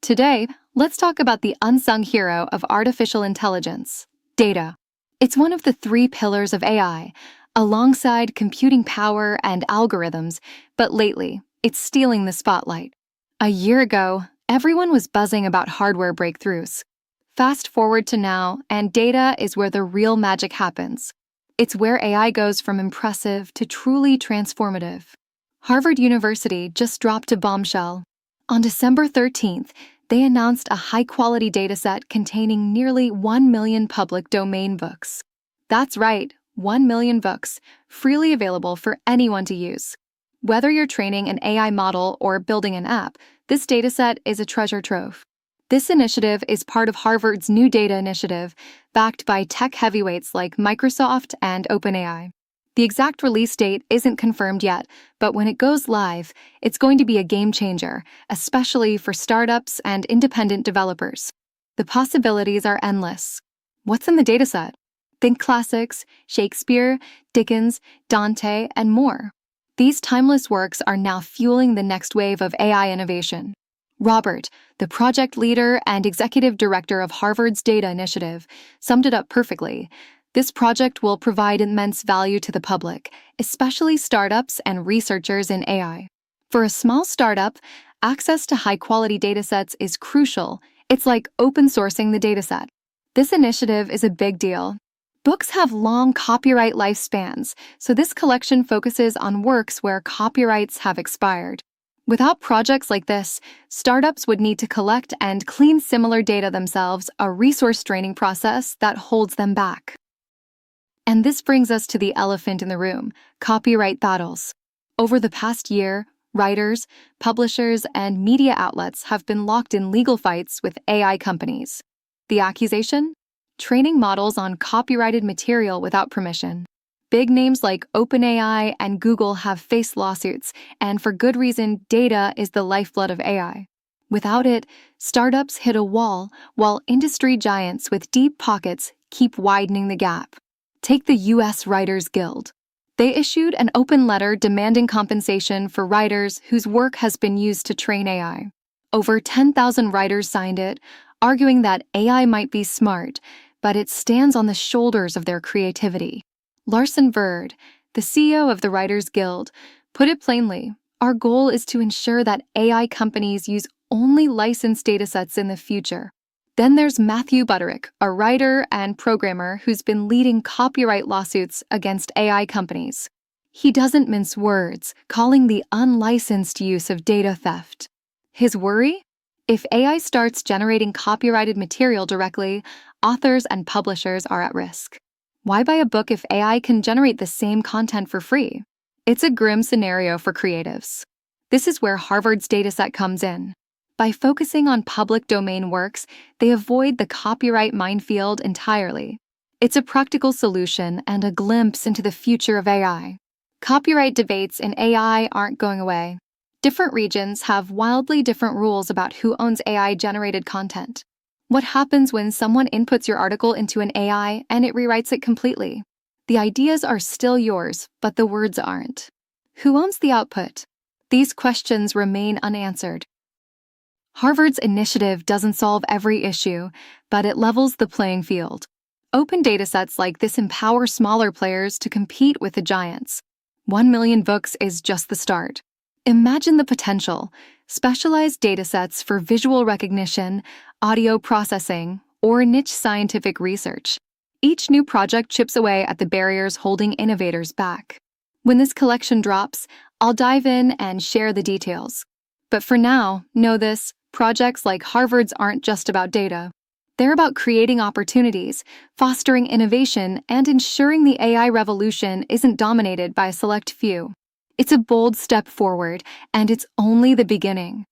Today, let's talk about the unsung hero of artificial intelligence, data. It's one of the three pillars of AI, alongside computing power and algorithms, but lately, it's stealing the spotlight. A year ago, everyone was buzzing about hardware breakthroughs. Fast forward to now, and data is where the real magic happens. It's where AI goes from impressive to truly transformative. Harvard University just dropped a bombshell. On December 13th, they announced a high-quality dataset containing nearly 1 million public domain books. That's right, 1 million books, freely available for anyone to use. Whether you're training an AI model or building an app, this dataset is a treasure trove. This initiative is part of Harvard's New Data Initiative, backed by tech heavyweights like Microsoft and OpenAI. The exact release date isn't confirmed yet, but when it goes live, it's going to be a game changer, especially for startups and independent developers. The possibilities are endless. What's in the dataset? Think classics, Shakespeare, Dickens, Dante, and more. These timeless works are now fueling the next wave of AI innovation. Robert, the project leader and executive director of Harvard's Data Initiative, summed it up perfectly. This project will provide immense value to the public, especially startups and researchers in AI. For a small startup, access to high-quality datasets is crucial. It's like open sourcing the dataset. This initiative is a big deal. Books have long copyright lifespans, so this collection focuses on works where copyrights have expired. Without projects like this, startups would need to collect and clean similar data themselves, a resource-draining process that holds them back. And this brings us to the elephant in the room, copyright battles. Over the past year, writers, publishers, and media outlets have been locked in legal fights with AI companies. The accusation? Training models on copyrighted material without permission. Big names like OpenAI and Google have faced lawsuits, and for good reason, data is the lifeblood of AI. Without it, startups hit a wall, while industry giants with deep pockets keep widening the gap. Take the U.S. Writers Guild. They issued an open letter demanding compensation for writers whose work has been used to train AI. Over 10,000 writers signed it, arguing that AI might be smart, but it stands on the shoulders of their creativity. Larson Bird, the CEO of the Writers Guild, put it plainly, "Our goal is to ensure that AI companies use only licensed datasets in the future." Then there's Matthew Butterick, a writer and programmer who's been leading copyright lawsuits against AI companies. He doesn't mince words, calling the unlicensed use of data theft. His worry? If AI starts generating copyrighted material directly, authors and publishers are at risk. Why buy a book if AI can generate the same content for free? It's a grim scenario for creatives. This is where Harvard's dataset comes in. By focusing on public domain works, they avoid the copyright minefield entirely. It's a practical solution and a glimpse into the future of AI. Copyright debates in AI aren't going away. Different regions have wildly different rules about who owns AI-generated content. What happens when someone inputs your article into an AI and it rewrites it completely? The ideas are still yours, but the words aren't. Who owns the output? These questions remain unanswered. Harvard's initiative doesn't solve every issue, but it levels the playing field. Open datasets like this empower smaller players to compete with the giants. 1 million books is just the start. Imagine the potential: specialized datasets for visual recognition, audio processing, or niche scientific research. Each new project chips away at the barriers holding innovators back. When this collection drops, I'll dive in and share the details. But for now, know this: projects like Harvard's aren't just about data. They're about creating opportunities, fostering innovation, and ensuring the AI revolution isn't dominated by a select few. It's a bold step forward, and it's only the beginning.